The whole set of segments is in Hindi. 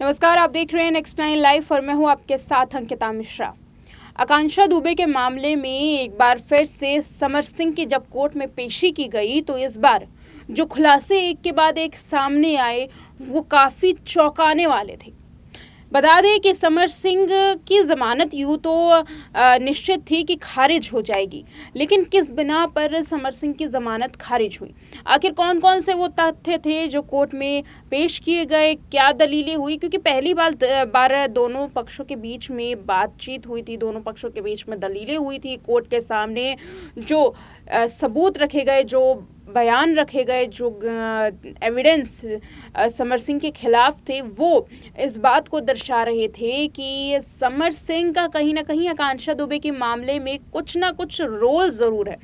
नमस्कार, आप देख रहे हैं नेक्स्ट 9 लाइव और मैं हूं आपके साथ अंकिता मिश्रा। आकांक्षा दुबे के मामले में एक बार फिर से समर सिंह की जब कोर्ट में पेशी की गई तो इस बार जो खुलासे एक के बाद एक सामने आए वो काफ़ी चौंकाने वाले थे। बता दें कि समर सिंह की ज़मानत यूँ तो निश्चित थी कि खारिज हो जाएगी, लेकिन किस बिना पर समर सिंह की ज़मानत खारिज हुई, आखिर कौन कौन से वो तथ्य थे जो कोर्ट में पेश किए गए, क्या दलीलें हुई, क्योंकि पहली बार दोनों पक्षों के बीच में बातचीत हुई थी, दोनों पक्षों के बीच में दलीलें हुई थी। कोर्ट के सामने जो सबूत रखे गए, जो बयान रखे गए, जो एविडेंस समर सिंह के खिलाफ थे, वो इस बात को दर्शा रहे थे कि समर सिंह का कहीं ना कहीं आकांक्षा दुबे के मामले में कुछ ना कुछ रोल ज़रूर है।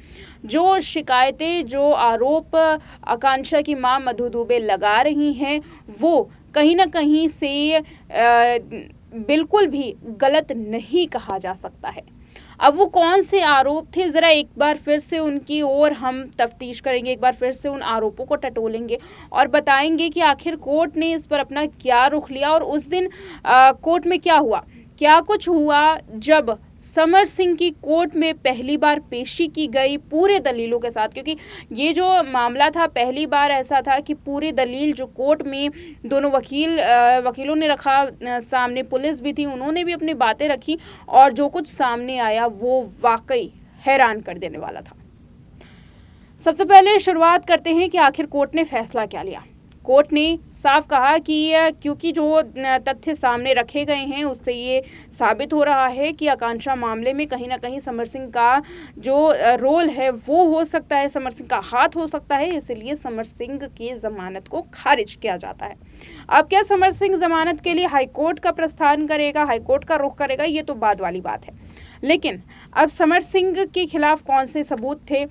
जो शिकायतें, जो आरोप आकांक्षा की मां मधु दुबे लगा रही हैं वो कहीं ना कहीं से बिल्कुल भी गलत नहीं कहा जा सकता है। अब वो कौन से आरोप थे, ज़रा एक बार फिर से उनकी ओर हम तफ्तीश करेंगे, एक बार फिर से उन आरोपों को टटोलेंगे और बताएंगे कि आखिर कोर्ट ने इस पर अपना क्या रुख लिया और उस दिन कोर्ट में क्या हुआ, क्या कुछ हुआ जब समर सिंह की कोर्ट में पहली बार पेशी की गई पूरे दलीलों के साथ। क्योंकि ये जो मामला था, पहली बार ऐसा था कि पूरी दलील जो कोर्ट में दोनों वकीलों ने रखा, सामने पुलिस भी थी, उन्होंने भी अपनी बातें रखी और जो कुछ सामने आया वो वाकई हैरान कर देने वाला था। सबसे पहले शुरुआत करते हैं कि आखिर कोर्ट ने फैसला क्या लिया। कोर्ट ने साफ कहा कि क्योंकि जो तथ्य सामने रखे गए हैं उससे ये साबित हो रहा है कि आकांक्षा मामले में कहीं ना कहीं समर सिंह का जो रोल है वो हो सकता है, समर सिंह का हाथ हो सकता है, इसलिए समर सिंह की ज़मानत को खारिज किया जाता है। अब क्या समर सिंह ज़मानत के लिए हाईकोर्ट का प्रस्थान करेगा, हाईकोर्ट का रुख करेगा, ये तो बाद वाली बात है। लेकिन अब समर सिंह के खिलाफ कौन से सबूत थे,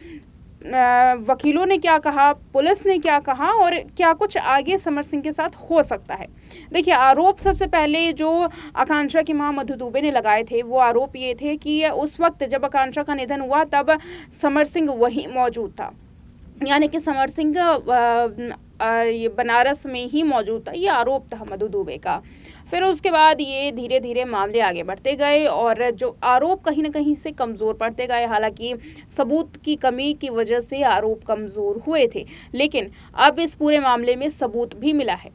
वकीलों ने क्या कहा, पुलिस ने क्या कहा और क्या कुछ आगे समर सिंह के साथ हो सकता है। देखिए, आरोप सबसे पहले जो आकांक्षा की मां मधु दुबे ने लगाए थे वो आरोप ये थे कि उस वक्त जब आकांक्षा का निधन हुआ तब समर सिंह वहीं मौजूद था, यानी कि समर सिंह ये बनारस में ही मौजूद था। ये आरोप था मधु दुबे का। फिर उसके बाद ये धीरे धीरे मामले आगे बढ़ते गए और जो आरोप कहीं ना कहीं से कमज़ोर पड़ते गए। हालांकि सबूत की कमी की वजह से आरोप कमज़ोर हुए थे, लेकिन अब इस पूरे मामले में सबूत भी मिला है।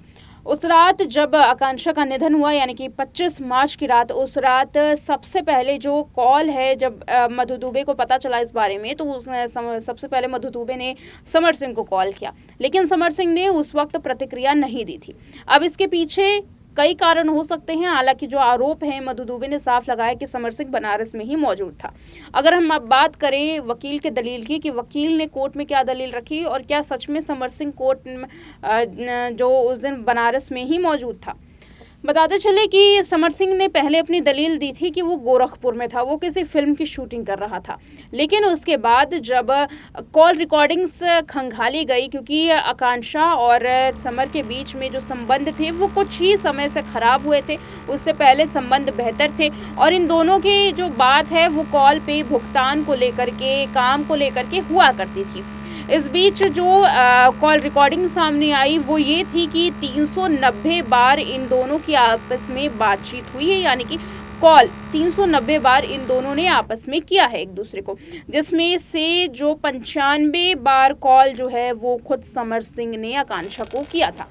उस रात जब आकांक्षा का निधन हुआ, यानी कि 25 मार्च की रात, उस रात सबसे पहले जो कॉल है, जब मधु दुबे को पता चला इस बारे में तो उसने सबसे पहले मधु दुबे ने समर सिंह को कॉल किया, लेकिन समर सिंह ने उस वक्त प्रतिक्रिया नहीं दी थी। अब इसके पीछे कई कारण हो सकते हैं। हालांकि जो आरोप हैं मधु दुबे ने साफ लगाया कि समर सिंह बनारस में ही मौजूद था। अगर हम अब बात करें वकील के दलील की कि वकील ने कोर्ट में क्या दलील रखी और क्या सच में समर सिंह कोर्ट जो उस दिन बनारस में ही मौजूद था। बताते चले कि समर सिंह ने पहले अपनी दलील दी थी कि वो गोरखपुर में था, वो किसी फिल्म की शूटिंग कर रहा था। लेकिन उसके बाद जब कॉल रिकॉर्डिंग्स खंगाली गई, क्योंकि आकांक्षा और समर के बीच में जो संबंध थे वो कुछ ही समय से ख़राब हुए थे, उससे पहले संबंध बेहतर थे और इन दोनों की जो बात है वो कॉल पे भुगतान को लेकर के, काम को लेकर के हुआ करती थी। इस बीच जो कॉल रिकॉर्डिंग सामने आई वो ये थी कि 390 बार इन दोनों की आपस में बातचीत हुई है, यानी कि कॉल 390 बार इन दोनों ने आपस में किया है एक दूसरे को, जिसमें से जो 95 बार कॉल जो है वो खुद समर सिंह ने आकांक्षा को किया था।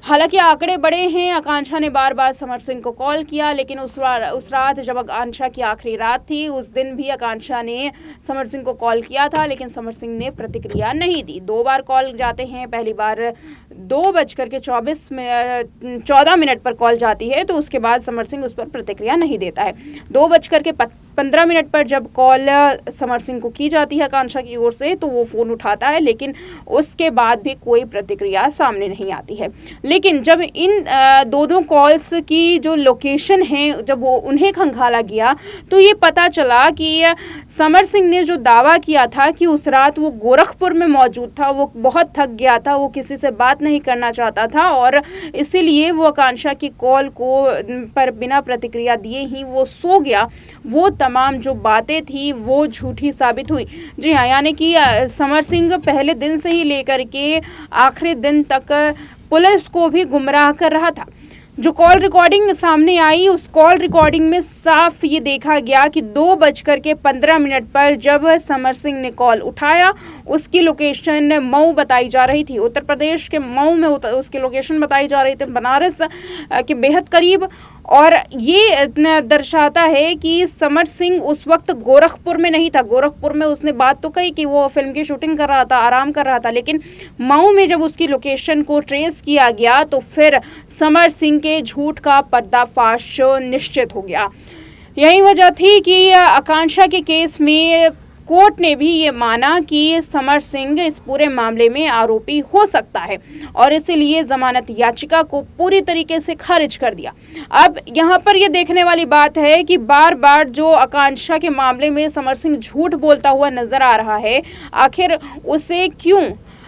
हालांकि आंकड़े बड़े हैं, आकांक्षा ने बार बार समर सिंह को कॉल किया, लेकिन उस रात जब आकांक्षा की आखिरी रात थी उस दिन भी आकांक्षा ने समर सिंह को कॉल किया था, लेकिन समर सिंह ने प्रतिक्रिया नहीं दी। 2 बार कॉल जाते हैं, पहली बार 2:14 मिनट पर कॉल जाती है तो उसके बाद समर सिंह उस पर प्रतिक्रिया नहीं देता है। 2:15 पर जब कॉल समर सिंह को की जाती है आकांक्षा की ओर से तो वो फ़ोन उठाता है, लेकिन उसके बाद भी कोई प्रतिक्रिया सामने नहीं आती है। लेकिन जब इन दोनों कॉल्स की जो लोकेशन है जब वो उन्हें खंगाला गया तो ये पता चला कि समर सिंह ने जो दावा किया था कि उस रात वो गोरखपुर में मौजूद था, वो बहुत थक गया था, वो किसी से बात नहीं करना चाहता था और इसीलिए वो आकांक्षा की कॉल को पर बिना प्रतिक्रिया दिए ही वो सो गया। वो तमाम जो बातें थी वो झूठी साबित हुई। जी हाँ, यानी कि समर सिंह पहले दिन से ही लेकर के आखिरी दिन तक पुलिस को भी गुमराह कर रहा था। जो कॉल रिकॉर्डिंग सामने आई, उस कॉल रिकॉर्डिंग में साफ ये देखा गया कि 2:15 पर जब समर सिंह ने कॉल उठाया, उसकी लोकेशन मऊ बताई जा रही थी, उत्तर प्रदेश के मऊ में उसकी लोकेशन बताई जा रही थी, बनारस के बेहद करीब। और ये दर्शाता है कि समर सिंह उस वक्त गोरखपुर में नहीं था। गोरखपुर में उसने बात तो कही कि वो फिल्म की शूटिंग कर रहा था, आराम कर रहा था, लेकिन मऊ में जब उसकी लोकेशन को ट्रेस किया गया तो फिर समर सिंह के झूठ का पर्दाफाश निश्चित हो गया। यही वजह थी कि आकांक्षा के केस में कोर्ट ने भी ये माना कि समर सिंह इस पूरे मामले में आरोपी हो सकता है और इसीलिए जमानत याचिका को पूरी तरीके से खारिज कर दिया। अब यहाँ पर ये देखने वाली बात है कि बार बार जो आकांक्षा के मामले में समर सिंह झूठ बोलता हुआ नजर आ रहा है, आखिर उसे क्यों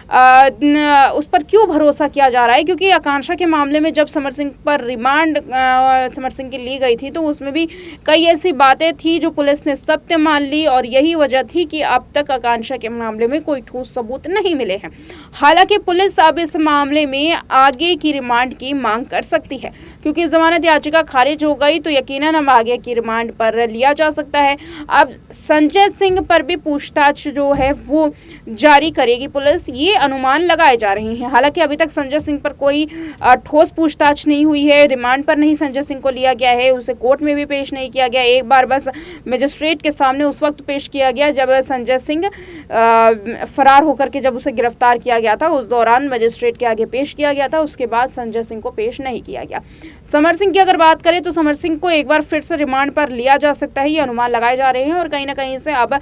उस पर क्यों भरोसा किया जा रहा है? क्योंकि आकांक्षा के मामले में जब समर सिंह पर रिमांड समर सिंह की ली गई थी तो उसमें भी कई ऐसी बातें थी जो पुलिस ने सत्य मान ली और यही वजह थी कि अब तक आकांक्षा के मामले में कोई ठोस सबूत नहीं मिले हैं। हालांकि पुलिस अब इस मामले में आगे की रिमांड की मांग कर सकती है, क्योंकि जमानत याचिका खारिज हो गई तो यकीनन अब आगे की रिमांड पर लिया जा सकता है। अब संजय सिंह पर भी पूछताछ जो है वो जारी करेगी पुलिस, ये अनुमान लगाए जा रहे हैं। हालांकि अभी तक संजय सिंह पर कोई ठोस पूछताछ नहीं हुई है, रिमांड पर नहीं संजय सिंह को लिया गया है, उसे कोर्ट में भी पेश नहीं किया गया। एक बार बस मजिस्ट्रेट के सामने उस वक्त पेश किया गया जब संजय सिंह फरार होकर के जब उसे गिरफ्तार किया गया था, उस दौरान मजिस्ट्रेट के आगे पेश किया गया था। उसके बाद संजय सिंह को पेश नहीं किया गया। समर सिंह की अगर बात करें तो समर सिंह को एक बार फिर से रिमांड पर लिया जा सकता है, ये अनुमान लगाए जा रहे हैं और कहीं ना कहीं से अब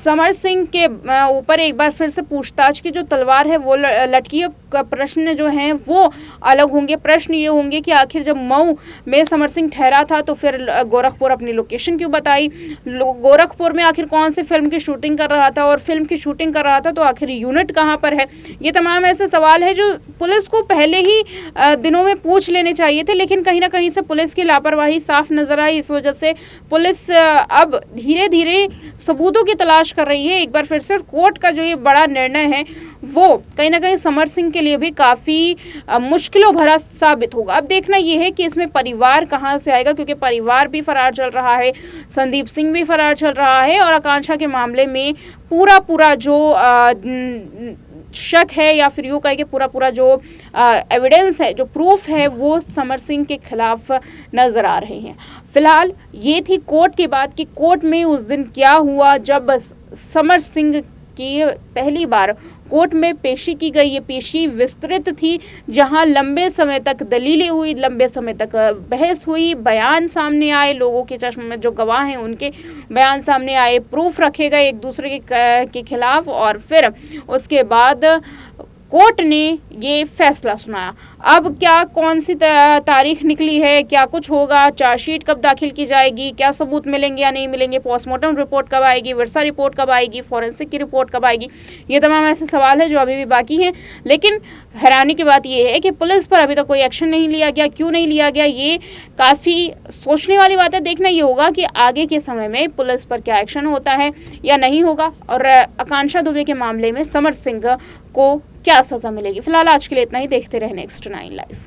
समर सिंह के ऊपर एक बार फिर से पूछताछ की जो तलवार है वो लटकी। प्रश्न जो हैं वो अलग होंगे। प्रश्न ये होंगे कि आखिर जब मऊ में समर सिंह ठहरा था तो फिर गोरखपुर अपनी लोकेशन क्यों बताई? गोरखपुर में आखिर कौन सी फिल्म की शूटिंग कर रहा था और फिल्म की शूटिंग कर रहा था तो आखिर यूनिट कहाँ पर है? ये तमाम ऐसे सवाल है जो पुलिस को पहले ही दिनों में पूछ लेने चाहिए थे, लेकिन कहीं ना कहीं से पुलिस की लापरवाही साफ नजर आई। इस वजह से पुलिस अब धीरे धीरे सबूतों की तलाश कर रही है। एक बार फिर से कोर्ट का जो ये बड़ा निर्णय है वो कहीं ना कहीं समर सिंह के लिए भी काफ़ी मुश्किलों भरा साबित होगा। अब देखना ये है कि इसमें परिवार कहाँ से आएगा, क्योंकि परिवार भी फरार चल रहा है, संदीप सिंह भी फरार चल रहा है और आकांक्षा के मामले में पूरा जो शक है या फिर यूँ कहे कि पूरा जो एविडेंस है, जो प्रूफ है, वो समर सिंह के खिलाफ नज़र आ रहे हैं। फिलहाल ये थी कोर्ट की बात कि कोर्ट में उस दिन क्या हुआ जब समर सिंह की पहली बार कोर्ट में पेशी की गई। ये पेशी विस्तृत थी, जहां लंबे समय तक दलीलें हुई, लंबे समय तक बहस हुई, बयान सामने आए, लोगों के चश्मे में जो गवाह हैं उनके बयान सामने आए, प्रूफ रखे गए एक दूसरे के खिलाफ और फिर उसके बाद कोर्ट ने ये फैसला सुनाया। अब क्या कौन सी तारीख निकली है, क्या कुछ होगा, चार्जशीट कब दाखिल की जाएगी, क्या सबूत मिलेंगे या नहीं मिलेंगे, पोस्टमार्टम रिपोर्ट कब आएगी, वर्षा रिपोर्ट कब आएगी, फॉरेंसिक की रिपोर्ट कब आएगी, ये तमाम ऐसे सवाल है जो अभी भी बाकी हैं। लेकिन हैरानी की बात यह है कि पुलिस पर अभी तक कोई एक्शन नहीं लिया गया। क्यों नहीं लिया गया, ये काफ़ी सोचने वाली बात है। देखना ये होगा कि आगे के समय में पुलिस पर क्या एक्शन होता है या नहीं होगा और आकांक्षा दुबे के मामले में समर सिंह को क्या सज़ा मिलेगी। फिलहाल आज के लिए इतना ही। देखते रहे नेक्स्ट 9 लाइव।